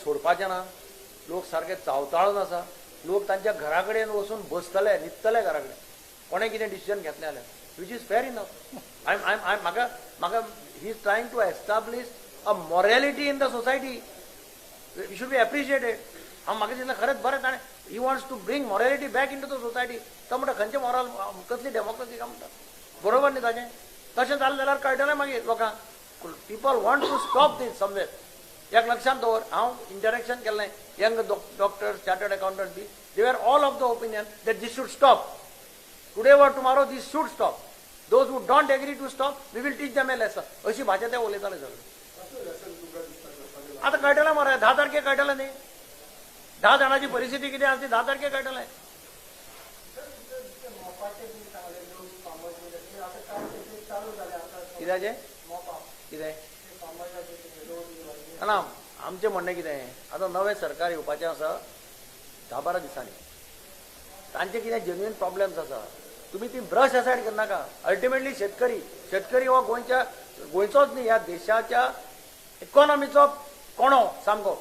सोडपाचें ना. लोक सारखे चावताळून आसा. लोक तांच्या घरा कडेन वचून बसतले न्हिदतले घरा कडेन. कोणें कितें डिसिजन घेतलें जाल्यार विच इज फेर इनफ. म्हाका he is trying to establish a morality in the society. We should be appreciated. म्हाका दिसलें खरेंच बरें ताणें he wants to bring morality back into the society. तो म्हणटा खंयचें मॉरल कसली डेमोक्रेसी काय म्हणटा. बरोबर न्ही ताचें. तशें जालें जाल्यार कळटलें मागीर लोकांक. People want to stop this somewhere. एक लक्षात दवर हांव इंटरेक्शन केल्लें young doctors chartered accountant be they are all of the opinion that this should stop. Today वर tomorrow this should stop. Those who don't agree to stop we will teach them a lesson. अशी भाशा ते उलयताले सगळे. आतां कळटलें मरे 10 तारखेक कळटलें न्ही. 10 जाणांची परिस्थिती कितें आसा ती 10 तारखेक कळटलें. कित्याचें कितें ना आमचें म्हणणें कितें. आतां नवें सरकार येवपाचें आसा 10-12 दिसांनी. तांचे कितें जेन्युइन प्रॉब्लेम्स आसा तुमी ती ब्रश असायड करनाका. अल्टिमेटली शेतकरी हो गोंयचोच न्ही ह्या देशाच्या इकॉनॉमीचो कोणो सामको.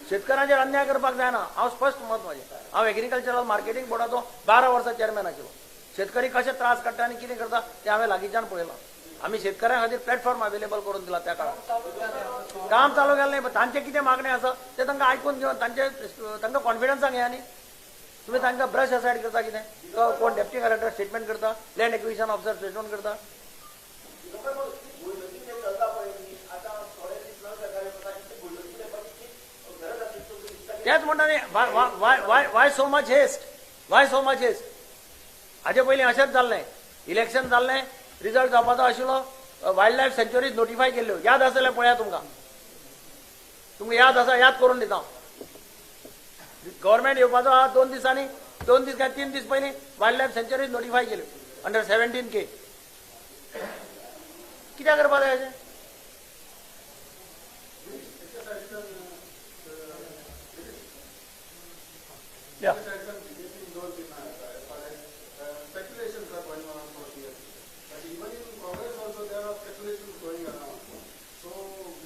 शेतकऱ्यांचेर अन्याय करपाक जायना. हांव स्पश्ट मत म्हाजें. हांव एग्रीकल्चरल मार्केटिंग बोर्डाचो 12 वर्सां चेअरमॅन आशिल्लो. शेतकरी कशे त्रास काडटा आनी कितें करता तें हांवें लागींच्यान पळयलां. आमी शेतकऱ्यां खातीर प्लॅटफॉर्म अवेलेबल करून दिला त्या काळार. काम चालू केलें न्ही. तांचे कितें मागणें आसा तें तांकां आयकून घेवन तांकां कॉन्फिडन्सान घेया न्ही. तुम्ही तांकां ब्रश असायड करता कितें. तो कोण डेप्टी कलेक्टर स्टेटमेंट करता. लँड एक्विजिशन ऑफिसर स्टेटमेंट करता. तेच म्हणटा न्ही वाय सो मच हेस्ट. हाचे पयलीं अशेंच जाल्लें. इलेक्शन जाल्लें रिजल्ट जावपाचो आशिल्लो. वायल्ड लायफ सँच्युरीज नोटिफाय केल्ल्यो. याद आसा जाल्यार पळया तुमकां याद आसा याद करून दिता. गव्हर्मेंट येवपाचो आहा 2 दिसांनी 2 दीस काय 3 दीस पयलीं वायल्ड लायफ सँच्युरीज नोटिफाय केल्यो अंडर 17K. कित्याक करपा जाय अशें.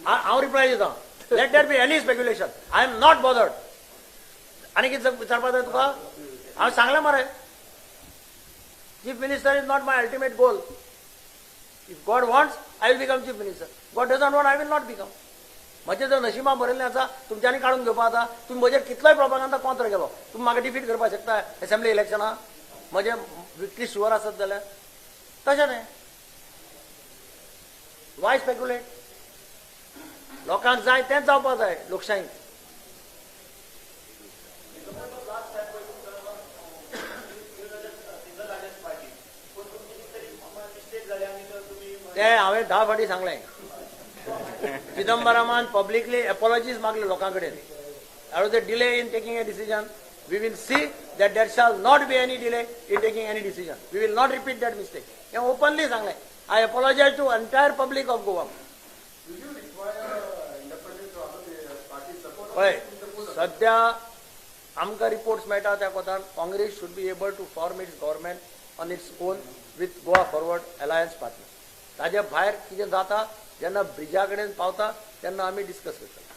हांव रिप्लाय दिता. Let there be any speculation. I am not bothered. आनी कितें विचारपा जाय तुका. हांव सांगलें मरे chief minister is not my ultimate goal. If God wants I will become chief minister. God doesn't want I will not become. म्हजें जर नशिबां बरयल्लें आसा तुमच्यांनी काडून घेवपा जाता. तुमी म्हजेर कितलोय प्रोपागंडा कोंत्र गेलो तुमी म्हाका डिफीट करपाक शकता असेंब्ली इलेक्शनाक. म्हजें विक्ट्री शुअर आसत जाल्यार. तशें न्ही. Y speculate. लोकांक जाय तेंच जावपाक जाय लोकशाहीक. तें हांवें 10 फावटी सांगलें. चिदंबरमान पब्लिकली एपॉलॉजीज मागले लोकां कडेन. There was a delay in taking a decision. We will see that there shall not be any delay in taking any decision. We will not repeat that mistake. हें ओपनली सांगलें. I apologise to entire public of Goa. पळय सध्या आमकां reports मेळटा त्या कोतान Congress should be able to form its government on its own with Goa forward alliance party. ताजे भायर कितें जाता जेन्ना ब्रिजा कडेन पावता तेन्ना आमी डिस्कस करता.